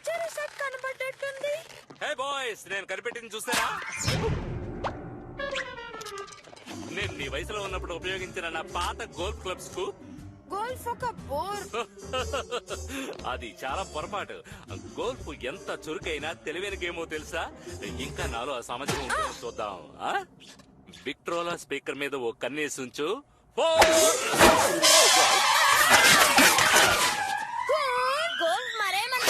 పచ్చరి set కనబడ్డట్టుంది. Hey boys, నేను కనిపెట్టింది చూస్తారా? నేను నీ వయసులో ఉన్నప్పుడు ఉపయోగించిన నా పాత గోల్ఫ్ క్లబ్స్ కు గోల్ఫ్ ఒక బోర్. అది చాలా పొరపాటు. గోల్ఫ్ ఎంత చురుకైనా తెలివైన గేమో తెలుసా? ఇంకా నాలో ఆ సమస్య ఉంటుందో చూద్దాం. విక్ట్రోలా స్పీకర్ మీద ఓ కన్నేసి ఉంచు. గోల్ఫ్ మరేమన్నా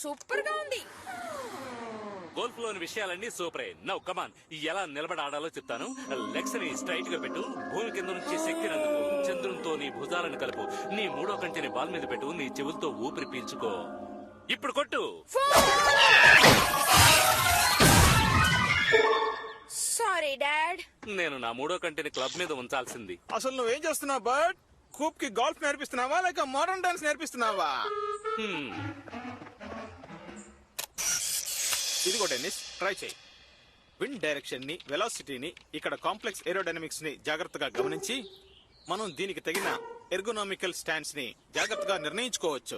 సూపర్ గా ఉంది. గోల్ఫ్ లోని విషయాలన్నీ సూపరే. నౌ కమాన్, ఎలా నిలబడి ఆడాలో చెప్తాను. లెగ్స్ ని స్ట్రైట్ గా పెట్టు. భూమి కింద నుంచి శక్తిని అందుకో. చంద్రునితో నీ భుజాలను కలుపు. నీ మూడో కంటిని బాల్ మీద పెట్టు. నీ చెవులతో ఊపిరి పీల్చుకో. ఇప్పుడు కొట్టు. Sorry dad. నేను నా మూడో కంటిని క్లబ్ మీద ఉంచాల్సింది. అసలు నువ్వేం చేస్తున్నావు బర్డ్? కూప్ కి గోల్ఫ్ నేర్పిస్తున్నావా లేక మోడర్న్ డాన్స్ నేర్పిస్తున్నావా? ఇదిగో టెన్నిస్, ట్రై చేయి. విండ్ డైరెక్షన్ ని, వెలాసిటీని, ఇక్కడ కాంప్లెక్స్ ఏరోడైనమిక్స్ ని జాగ్రత్తగా గమనించి మనం దీనికి తగిన ఎర్గోనామికల్ స్టాండ్స్ ని జాగ్రత్తగా నిర్ణయించుకోవచ్చు.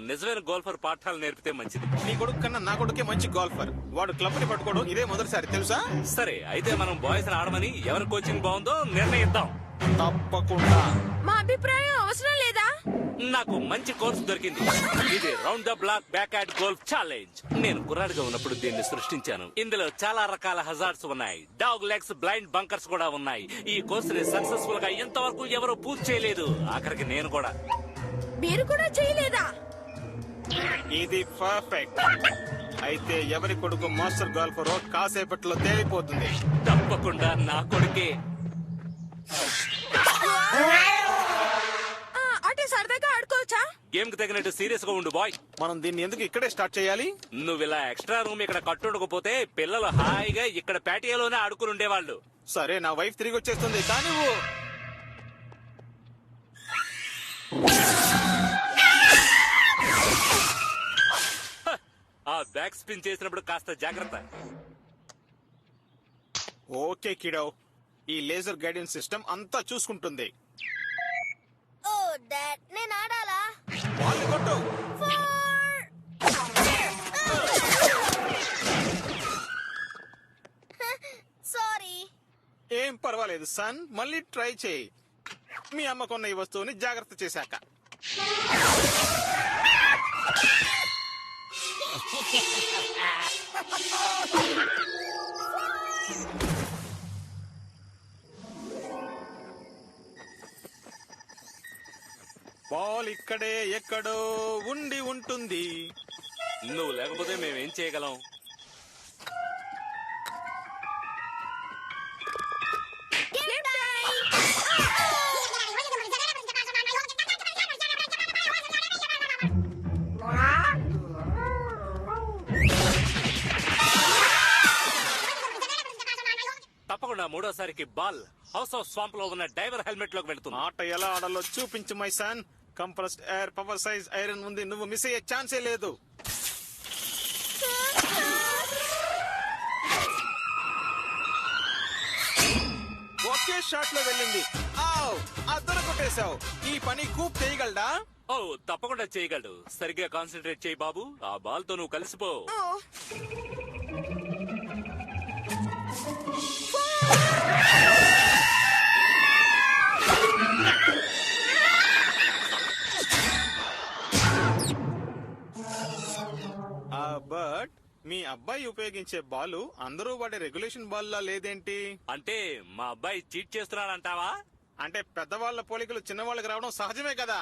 నిజమైన గోల్ఫర్ పాఠాలు నేర్పితే మంచిది. నీ కొడుకు కన్నా నా కొడుకే మంచి గోల్ఫర్. వాడు క్లబ్ ని పట్టుకోవడం ఇదే మొదటిసారి, తెలుసా? సరే, అయితే మనం బాయ్స్ ఆడమని ఎవరి కోచింగ్ బాగుందో నిర్ణయిద్దాం. తప్పకుండా. మా అభిప్రాయం అవసరం లేదా? నాకు మంచి కోర్సు దొరికింది. ఇది round the block back at golf challenge. నేను కుర్రాడిగా ఉన్నప్పుడు దీన్ని సృష్టించాను. ఇందులో చాలా రకాల హజార్డ్స్ ఉన్నాయి. డాగ్ లెగ్స్, బ్లైండ్ బంకర్స్ కూడా ఉన్నాయి. ఈ కోర్సుని సక్సెస్ఫుల్ గా ఇంతవరకు ఎవరు పూర్తి చేయలేదు. ఆఖరికి నేను కూడా. మీరు కూడా చేయలేదా? ఇది పర్ఫెక్ట్. అయితే ఎవరి కొడుకు మాస్టర్ గోల్ఫర్ కాసేపట్లో తేలిపోతుంది. తప్పకుండా నా కొడుకే. అంటే సరదాగా ఆడుకోవచ్చా? గేమ్ కి తగినట్టు సీరియస్ గా ఉండు బాయ్. మనం దీన్ని ఎందుకు ఇక్కడే స్టార్ట్ చేయాలి? నువ్వు ఇలా ఎక్స్ట్రా రూమ్ ఇక్కడ కట్టుండకపోతే పిల్లలు హాయిగా ఇక్కడ ప్యాటియోలోనే ఆడుకుని ఉండేవాళ్ళు. సరే, నా వైఫ్ తిరిగి వచ్చేస్తుంది. కానీ ఆ బ్యాక్ స్పిన్ చేసినప్పుడు కాస్త జాగ్రత్త. ఓకే కిడో, ఈ లేజర్ గైడెన్స్ సిస్టమ్ అంతా చూసుకుంటుంది. ఓ డాడ్, నేను ఆడాలా? బాల్ని కొట్టు. సారీ. ఏం పర్వాలేదు సన్, మళ్ళీ ట్రై చేయి. మీ అమ్మ కొన్న ఈ వస్తువుని జాగ్రత్త చేశాక. బాల్ ఇక్కడే ఎక్కడో ఉండి ఉంటుంది. నువ్వు లేకపోతే మేమేం చేయగలం? తప్పకుండా మూడోసారికి బాల్ హౌస్ ఆఫ్ స్వాంప్ లో ఉన్న డైవర్ హెల్మెట్ లోకి వెళ్తుంది. ఆట ఎలా ఆడాలో చూపించు my son. Compressed air, power size iron ఉంది. నువ్వు మిస్ అయ్యే ఛాన్సే లేదు. ఒకే షాట్ లో వెళ్ళింది. అద్దరు కొట్టేశావు. ఈ పని కూప్ చేయగలడా? ఓ, తప్పకుండా చేయగలడు. సరిగ్గా కాన్సన్ట్రేట్ చేయి బాబు. ఆ బాల్ తో నువ్వు కలిసిపో. బట్ మీ అబ్బాయి ఉపయోగించే బాలు అందరూ వాడే రెగ్యులేషన్ బాల్ లా లేదేంటి? అంటే మా అబ్బాయి చీట్ చేస్తున్నాడంటావా? అంటే పెద్దవాళ్ల పోలికలు చిన్నవాళ్ళకి రావడం సహజమే కదా.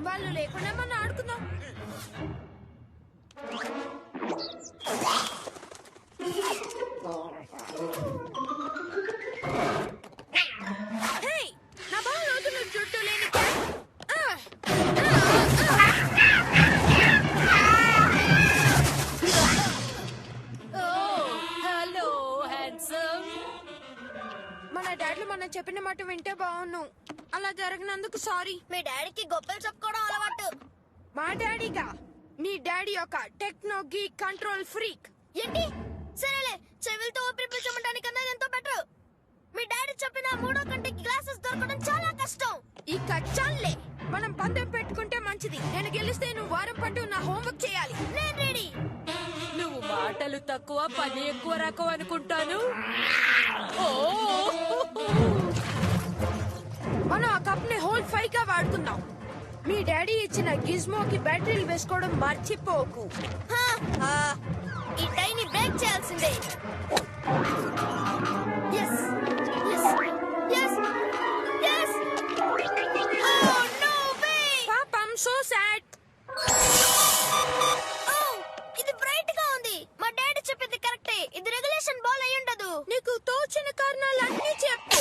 వాళ్ళు లేకుండా మనం ఆడుకుందాం. హే, నా బాల్ వదులు చుట్టూ లేని క్యాట్. Hello handsome. మన డాడీలు మనం చెప్పిన మాట వింటే బాగున్నాం. అలా జరిగినందుకు సారీ. మీ డాడీకి గొప్పలు చెప్పుకోవడం అలవాటు. మా డాడీగా మీ డాడీ ఒక టెక్నోగీ కంట్రోల్ ఫ్రీక్. ఏంటి? సరేలే, చెవులతో ఊపిరి పీల్చమటానికన్నా ఎంతో బెటర్. మీ డాడీ చెప్పిన 3వ కంటికి గ్లాసెస్ దొరకడం చాలా కష్టం. ఇక చాలే, మనం పందెం పెట్టుకుంటే మంచిది. నేను గెలిస్తే నువ్వు వారం పాటు నా హోంవర్క్ చేయాలి. నేను రెడీ. నువ్వు మాటలు తక్కువ పని ఎక్కువ రకం అనుకుంటాను. ఓ మనం ఆ కప్ ని హోల్ 5 గా వాడుకుందాం. మీ డాడీ ఇచ్చిన గిజ్మోకి బ్యాటరీలు వేసుకోవడం మర్చిపోకు. హా, ఈ టైని బ్రేక్ చేయాల్సిందే. Yes, yes, yes, yes. Oh, no way. పాపం సో సాడ్. Oh, ఇది బ్రైట్ గా ఉంది. మా డాడీ చెప్పింది కరెక్టే. ఇది రెగ్యులేషన్ బాల్ అయి ఉండదు. నీకు తోచిన కారణాలు అన్నీ చెప్పు.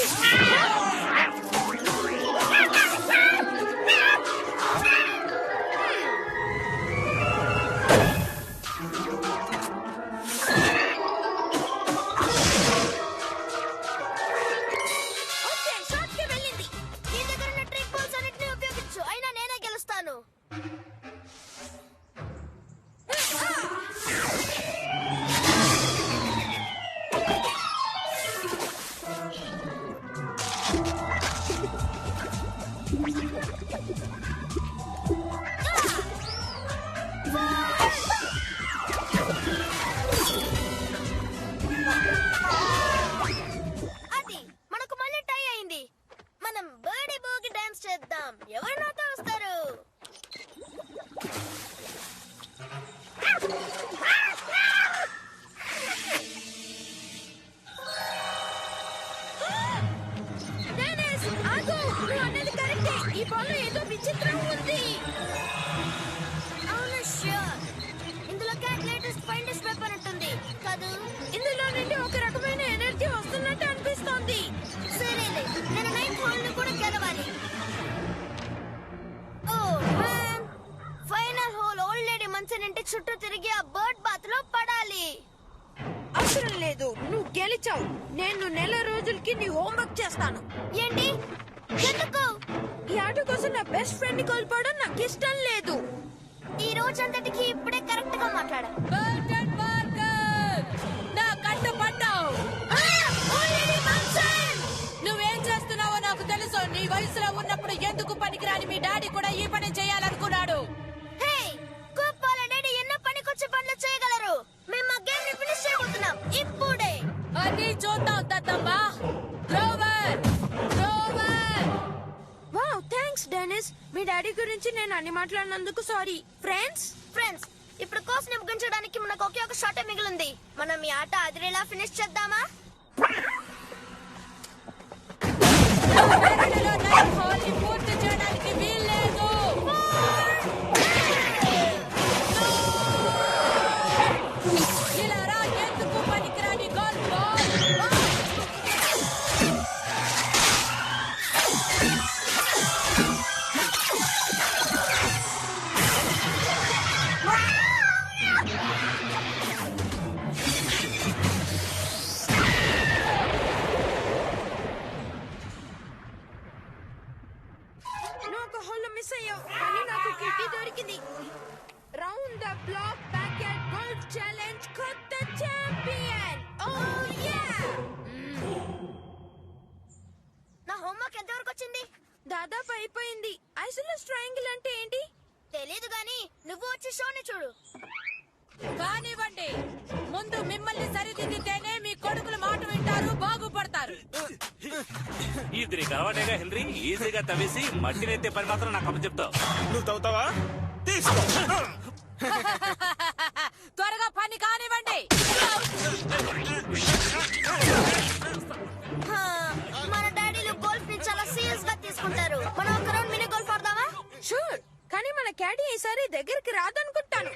ఓకే, షాట్ కి వెళ్ళింది. నీ దగ్గర ఉన్న ట్రిక్ బాల్స్ అన్నిటిని ఉపయోగించు. అయినా నేనే గెలుస్తాను. అది మనకు మళ్ళీ టై అయింది. మనం బర్డీ బోగి డాన్స్ చేద్దాం. ఎవరు నాతో వస్తారు? డెనిస్, ఆగు. నువ్వు అన్నది కరెక్టే. ఈ బాల్ ఏదో విచిత్రం ఉంది. అవును, ష్యూర్. ఇందులో క్యాల్కులేటర్స్ ఫైండర్స్ పేపర్ ఉంటుంది కాదు? ఇందులో నుండి ఒక రకమైన ఎనర్జీ వస్తున్నట్టు అనిపిస్తోంది. సరేలే, నేను 9th హోల్ ని కూడా గెలవాలి. Oh man, final hole old lady మంచం ఇంటి చుట్టూ తిరిగి ఆ బర్డ్ బాత్ లో పడాలి. అవసరం లేదు, నువ్వు గెలిచావు. నేను నెల రోజులకి నీ హోంవర్క్ చేస్తాను. ఏంటి? ఎందుకు? ఈ ఆట కోసం నా బెస్ట్ ఫ్రెండ్ ని కోల్పోవడం నాకు ఇష్టం లేదు. ఈ రోజంతటికి ఇప్పుడే కరెక్ట్ గా మాట్లాడా. బర్టన్ పార్కర్, నా కట్టు పట్టావు. నువ్వేం చేస్తున్నావో నాకు తెలుసు. నీ వయసులో ఉన్నప్పుడు ఎందుకు పనికిరాని మీ డాడీ కూడా ఈ పని చేయాలనుకున్నాడు. హే, గోపాల డాడీ ఎన్నో పనికొచ్చే పనులు చేయగలరు. మేము మా గేమ్ ని ఫినిష్ చేయబోతున్నాం ఇప్పుడే. అన్నీ చూద్దాం దత్తమ్మ. Rover, rover. Wow, thanks Denis. మీ డాడీ గురించి నేను అన్ని మాట్లాడినందుకు సారీ. ఫ్రెండ్స్, ఇప్పుడు కోర్స్ ని ముగించడానికి మనకు ఒకే ఒక షాటే మిగిలింది. మనం ఈ ఆట అదిరేలా ఫినిష్ చేద్దామా? వేరేలో నైట్ హాల్ ని పూర్తి చేయడానికి వీల్లేదు. ఇలా రా, ఎందుకు పనికిరాని గోల్ఫ్ బాల్. నువ్వు ఒక హోల్లో మిస్ అయ్యావు, కానీ నాకు కిట్టి దొరికింది. Round the block back yard golf challenge కొత్త ఛాంపియన్. Oh yeah! నా హోంవర్క్ ఎంతవరకు వచ్చింది? దాదాపు అయిపోయింది. ఐసోలేస్ ట్రయాంగిల్ అంటే ఏంటి? తెలీదు గాని నువ్వు వచ్చి షోని చూడు. కానివ్వండి, ముందు మిమ్మల్ని సరిదిద్దితేనే మీ కొడుకులు మాట వింటారు, బాగుపడతారు. ఇది నీకు అలవాటేగా హెన్రీ. ఈజీగా తవ్వేసి మట్టినైతే పని మాత్రం నాకు అప్పచెప్తావు. నువ్వు తవ్వుతావా? తీసుకో. త్వరగా పని కానివ్వండి. హా, మన డాడీలు గోల్ఫ్ ని చాలా సీరియస్ గా తీసుకుంటారు. మనం ఒక రౌండ్ మినీ గోల్ఫ్ ఆడదామా? షూర్, కానీ మన క్యాడీ ఈసారి దగ్గరికి రాదనుకుంటాను.